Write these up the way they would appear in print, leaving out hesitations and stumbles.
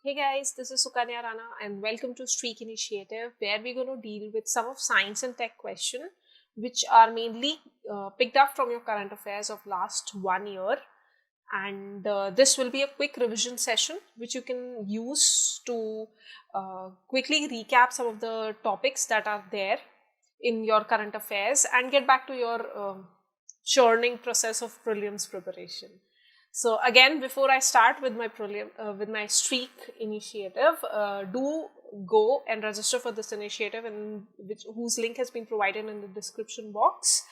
Hey guys, this is Sukanya Rana and welcome to Streak Initiative, where we're going to deal with some of science and tech questions which are mainly picked up from your current affairs of last 1 year. And this will be a quick revision session which you can use to quickly recap some of the topics that are there in your current affairs and get back to your churning process of prelims preparation. So again, before I start with my Streak initiative, do go and register for this initiative, whose link has been provided in the description box.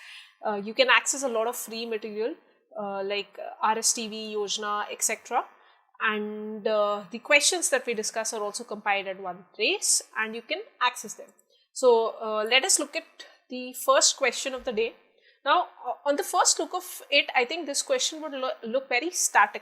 You can access a lot of free material like RSTV, Yojana, etc. And the questions that we discuss are also compiled at one place, and you can access them. So let us look at the first question of the day. Now, on the first look of it, I think this question would look very static.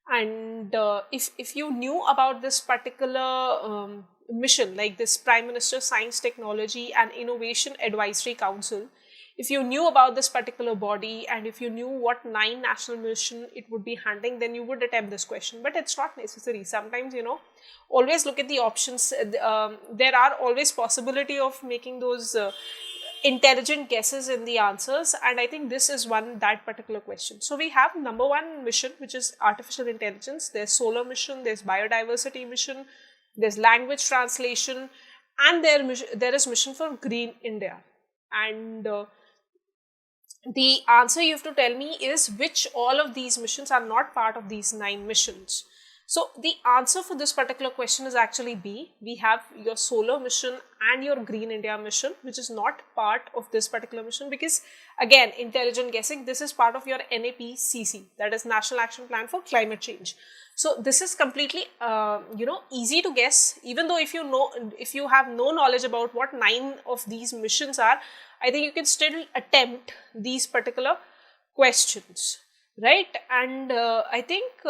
And if you knew about this particular mission, like this Prime Minister Science, Technology and Innovation Advisory Council, if you knew about this particular body and if you knew what 9 national mission it would be handling, then you would attempt this question. But it's not necessary. Sometimes, always look at the options. There are always possibility of making those intelligent guesses in the answers, and I think this is that particular question. So we have number 1 mission, which is artificial intelligence. There's solar mission, there's biodiversity mission, there's language translation, and there is mission for green India. And the answer you have to tell me is which all of these missions are not part of these 9 missions. So the answer for this particular question is actually B. We have your solar mission and your green India mission, which is not part of this particular mission, because again, intelligent guessing, this is part of your NAPCC, that is National Action Plan for Climate Change. So this is completely easy to guess. Even though if you have no knowledge about what 9 of these missions are, I think you can still attempt these particular questions, right? And I think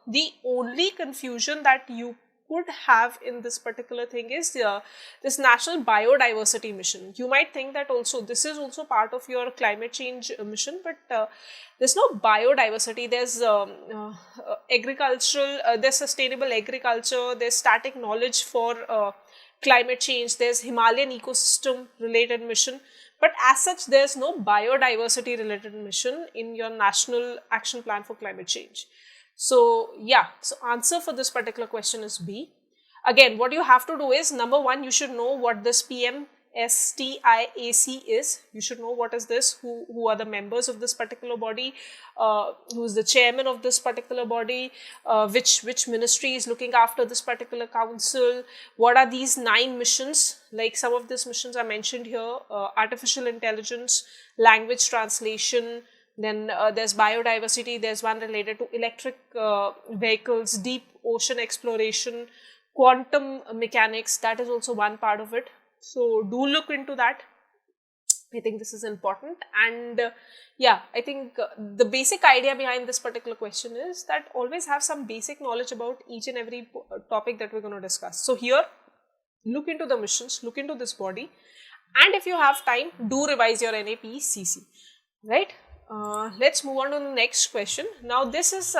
the only confusion that you could have in this particular thing is this National Biodiversity Mission. You might think that this is also part of your climate change mission, but there's no biodiversity. There's agricultural, there's sustainable agriculture, there's static knowledge for climate change, there's Himalayan ecosystem related mission. But as such, there's no biodiversity related mission in your National Action Plan for Climate Change. So yeah, so answer for this particular question is B. Again, what you have to do is, number 1, you should know what this PM-STIACI is. You should know what is this, who are the members of this particular body, who is the chairman of this particular body, which ministry is looking after this particular council, what are these 9 missions, like some of these missions are mentioned here, artificial intelligence, language translation, then there's biodiversity, there's one related to electric vehicles, deep ocean exploration, quantum mechanics, that is also one part of it. So do look into that. I think this is important. And yeah, I think the basic idea behind this particular question is that always have some basic knowledge about each and every topic that we're going to discuss. So here, look into the missions, look into this body, and if you have time, do revise your NAPCC, right? Let's move on to the next question. Now this is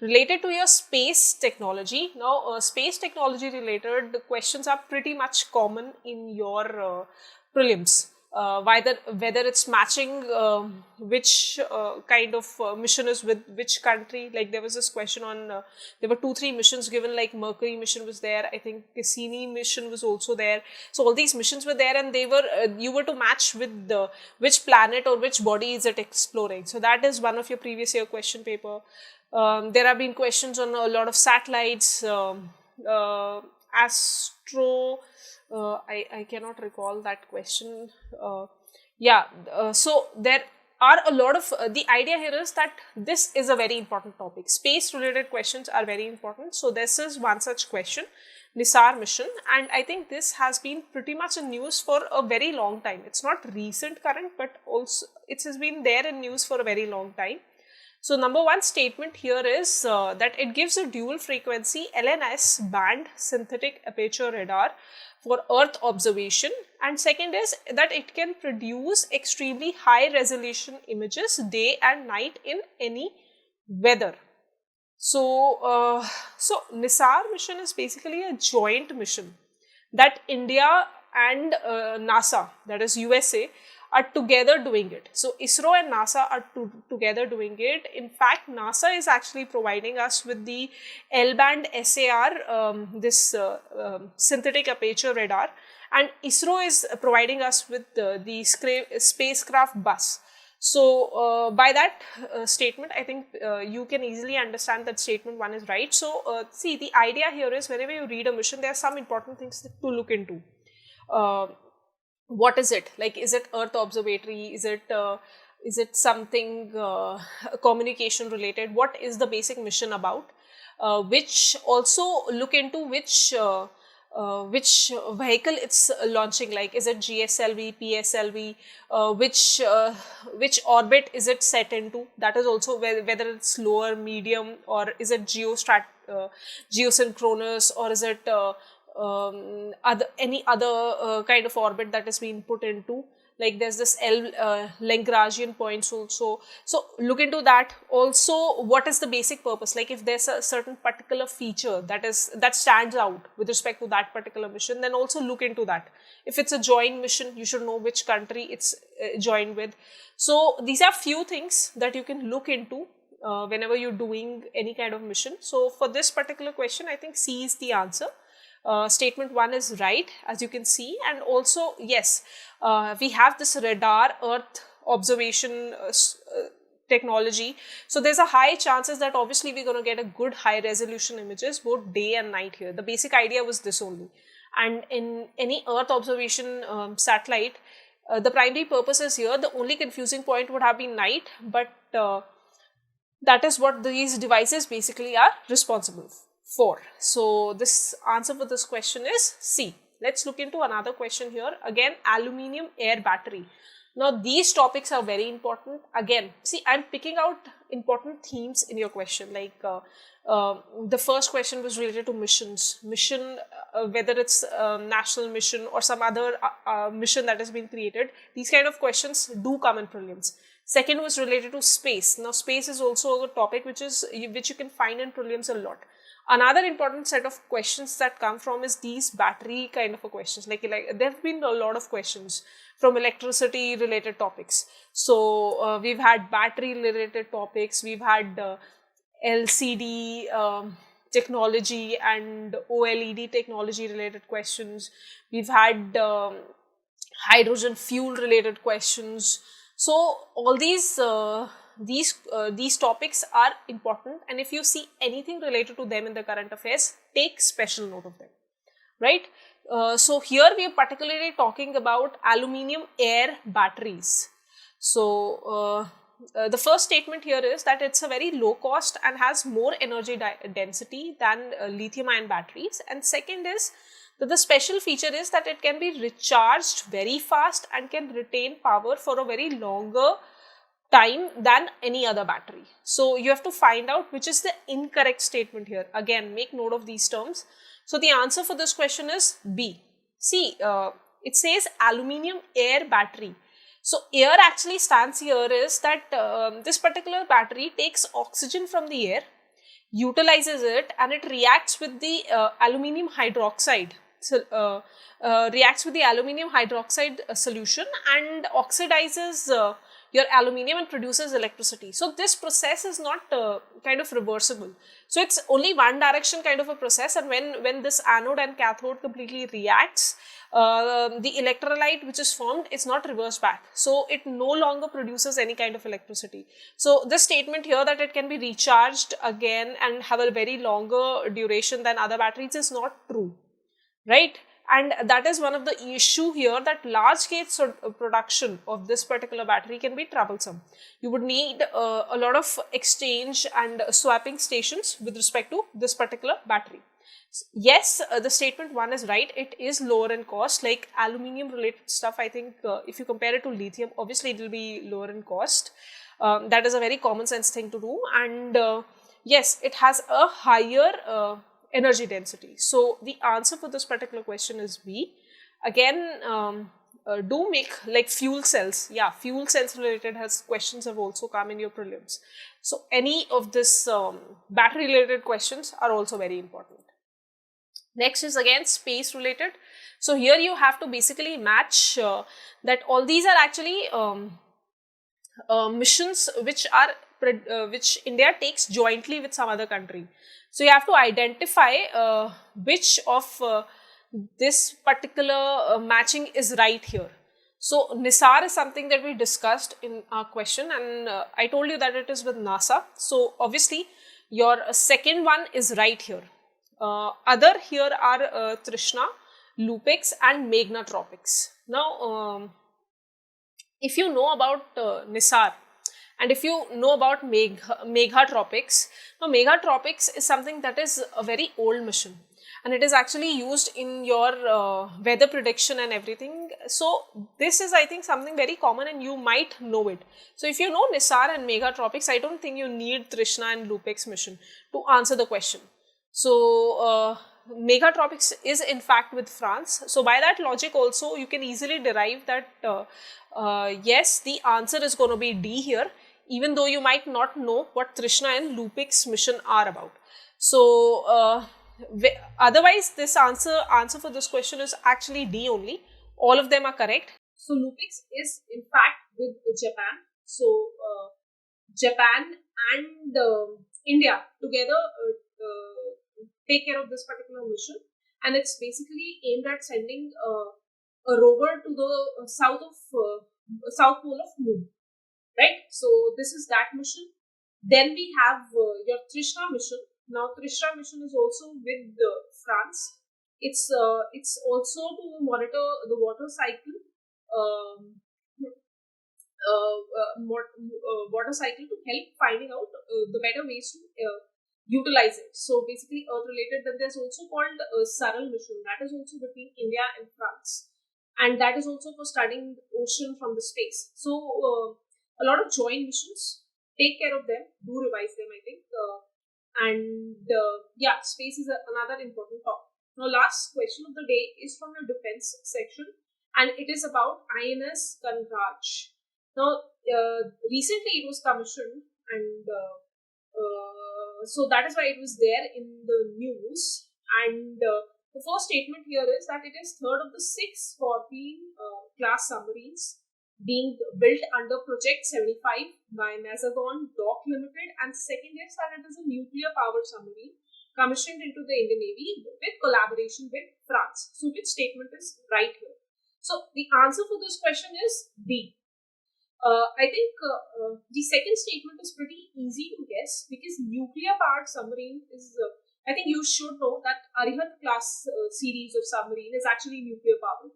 related to your space technology. Now space technology related questions are pretty much common in your prelims. Whether it's matching which kind of mission is with which country. Like there was this question on, there were 2-3 missions given, like Mercury mission was there, I think Cassini mission was also there. So all these missions were there, and they were you were to match with which planet or which body is it exploring. So that is one of your previous year question paper. There have been questions on a lot of satellites, astro. I cannot recall that question. So there are a lot of, the idea here is that this is a very important topic. Space related questions are very important. So this is one such question, NISAR mission, and I think this has been pretty much in news for a very long time. It's not recent current, but also it has been there in news for a very long time. So number 1 statement here is that it gives a dual frequency LNS band synthetic aperture radar for Earth observation, and second is that it can produce extremely high resolution images day and night in any weather. So NISAR mission is basically a joint mission that India and NASA, that is USA, are together doing it. So ISRO and NASA are together doing it. In fact, NASA is actually providing us with the L-band SAR, this synthetic aperture radar, and ISRO is providing us with the spacecraft bus. So by that statement, I think you can easily understand that statement 1 is right. So see, the idea here is whenever you read a mission, there are some important things to look into. What is it? Like, is it Earth observatory? Is it something communication related? What is the basic mission about? Which also look into which vehicle it's launching, like is it GSLV, PSLV, which orbit is it set into, that is also whether it's lower, medium, or is it geosynchronous, or is it any other kind of orbit that is being put into. Like there's this Lagrangian points also. So look into that. Also, what is the basic purpose? Like if there's a certain particular feature that stands out with respect to that particular mission, then also look into that. If it's a joint mission, you should know which country it's joined with. So these are few things that you can look into whenever you're doing any kind of mission. So for this particular question, I think C is the answer. Statement 1 is right, as you can see, and also yes, we have this radar Earth observation technology. So there's a high chances that obviously we're going to get a good high resolution images both day and night here. The basic idea was this only. And in any Earth observation satellite, the primary purpose is here. The only confusing point would have been night, but that is what these devices basically are responsible for. So this answer for this question is C. Let's look into another question here. Again, aluminium air battery. Now these topics are very important. Again, see, I'm picking out important themes in your question. Like the first question was related to missions. Mission, whether it's national mission or some other mission that has been created. These kind of questions do come in prelims. Second was related to space. Now space is also a topic which you can find in prelims a lot. Another important set of questions that come from is these battery kind of a questions. Like there have been a lot of questions from electricity related topics. So we've had battery related topics, we've had LCD technology and OLED technology related questions. We've had hydrogen fuel related questions. So all these topics are important, and if you see anything related to them in the current affairs, take special note of them, right? So here we are particularly talking about aluminium air batteries. So the first statement here is that it's a very low cost and has more energy density than lithium-ion batteries, and second is that the special feature is that it can be recharged very fast and can retain power for a very longer time than any other battery. So you have to find out which is the incorrect statement here. Again, make note of these terms. So the answer for this question is B. See, it says aluminium air battery. So air actually stands here is that this particular battery takes oxygen from the air, utilizes it, and it reacts with the aluminium hydroxide. So, reacts with the aluminium hydroxide solution and oxidizes your aluminium and produces electricity. So this process is not kind of reversible. So it's only one direction kind of a process, and when this anode and cathode completely reacts, the electrolyte which is formed is not reversed back. So it no longer produces any kind of electricity. So this statement here that it can be recharged again and have a very longer duration than other batteries is not true, right? And that is one of the issue here, that large scale production of this particular battery can be troublesome. You would need a lot of exchange and swapping stations with respect to this particular battery. Yes, the statement 1 is right. It is lower in cost. Like aluminium related stuff, I think if you compare it to lithium, obviously it will be lower in cost. That is a very common sense thing to do. And yes, it has a higher energy density. So the answer for this particular question is B. Again, do make like fuel cells. Yeah, fuel cells related questions have also come in your prelims. So any of this battery related questions are also very important. Next is again space related. So here you have to basically match that all these are actually missions which are which India takes jointly with some other country. So you have to identify which of this particular matching is right here. So NISAR is something that we discussed in our question, and I told you that it is with NASA. So obviously your second one is right here. Other here are TRISHNA, LUPEX and Megha-Tropiques. Now if you know about NISAR and if you know about Megha-Tropiques, now Megha-Tropiques is something that is a very old mission, and it is actually used in your weather prediction and everything. So this is, I think, something very common and you might know it. So if you know NISAR and Megha-Tropiques, I don't think you need TRISHNA and LUPEX mission to answer the question. So Megha-Tropiques is in fact with France. So by that logic also you can easily derive that yes, the answer is going to be D here, even though you might not know what TRISHNA and LUPEX mission are about. So otherwise this answer for this question is actually D only. All of them are correct. So LUPEX is in fact with Japan. So Japan and India together take care of this particular mission, and it's basically aimed at sending a rover to the south pole of moon, right? So this is that mission. Then we have your TRISHNA mission. Now TRISHNA mission is also with France. It's also to monitor the water cycle, water cycle to help finding out the better ways to utilize it. So basically earth related. Then there's also called SARAL mission, that is also between India and France, and that is also for studying the ocean from the space. So a lot of joint missions, take care of them, do revise them, I think, yeah, space is another important topic. Now last question of the day is from your defense section, and it is about INS Karanj. Now recently it was commissioned, and so that is why it was there in the news. And the first statement here is that it is third of the 6 Scorpene-class submarines being built under Project 75 by Mazagon Dock Limited, and second is that it is a nuclear powered submarine commissioned into the Indian Navy with collaboration with France. So which statement is right here? So the answer for this question is B. I think the second statement is pretty easy to guess, because nuclear powered submarine is, I think you should know that Arihant class series of submarine is actually nuclear powered,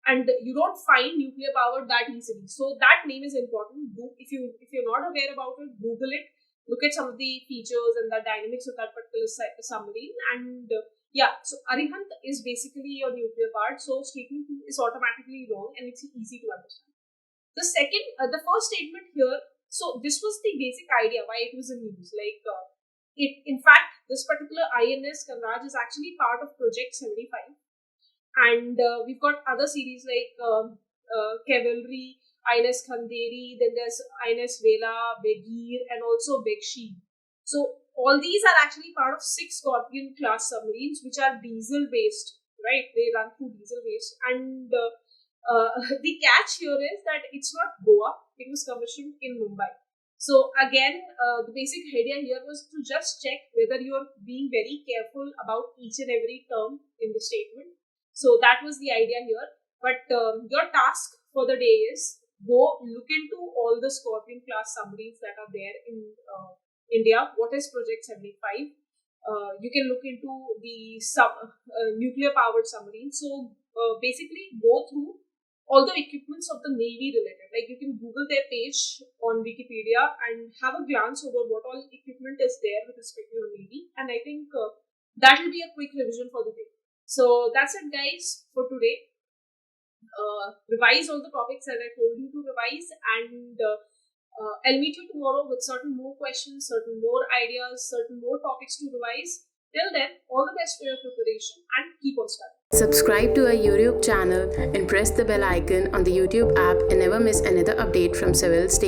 and you don't find nuclear powered that easily. So that name is important. If you're not aware about it, Google it, look at some of the features and the dynamics of that particular submarine, and yeah, so Arihant is basically your nuclear powered. So statement 2 is automatically wrong, and it's easy to understand. The first statement here, so this was the basic idea why it was in news. Like, in fact, this particular INS Karanj is actually part of Project 75. And we've got other series like Cavalry, INS Khanderi, then there's INS Vela, Begir, and also Bekshi. So all these are actually part of 6 Scorpene-class submarines, which are diesel-based, right? They run through diesel-based. And the catch here is that it's not Goa, it was commissioned in Mumbai. So again, the basic idea here was to just check whether you're being very careful about each and every term in the statement. So that was the idea here. But your task for the day is go look into all the Scorpene-class submarines that are there in India. What is Project 75? You can look into the nuclear-powered submarines. So basically go through all the equipments of the Navy related. Like, you can Google their page on Wikipedia and have a glance over what all equipment is there with respect to your Navy. And I think that will be a quick revision for the day. So that's it, guys, for today. Revise all the topics that I told you to revise, and I'll meet you tomorrow with certain more questions, certain more ideas, certain more topics to revise. Till then, all the best for your preparation and keep on studying. Subscribe to our YouTube channel and press the bell icon on the YouTube app and never miss another update from Civilsdaily.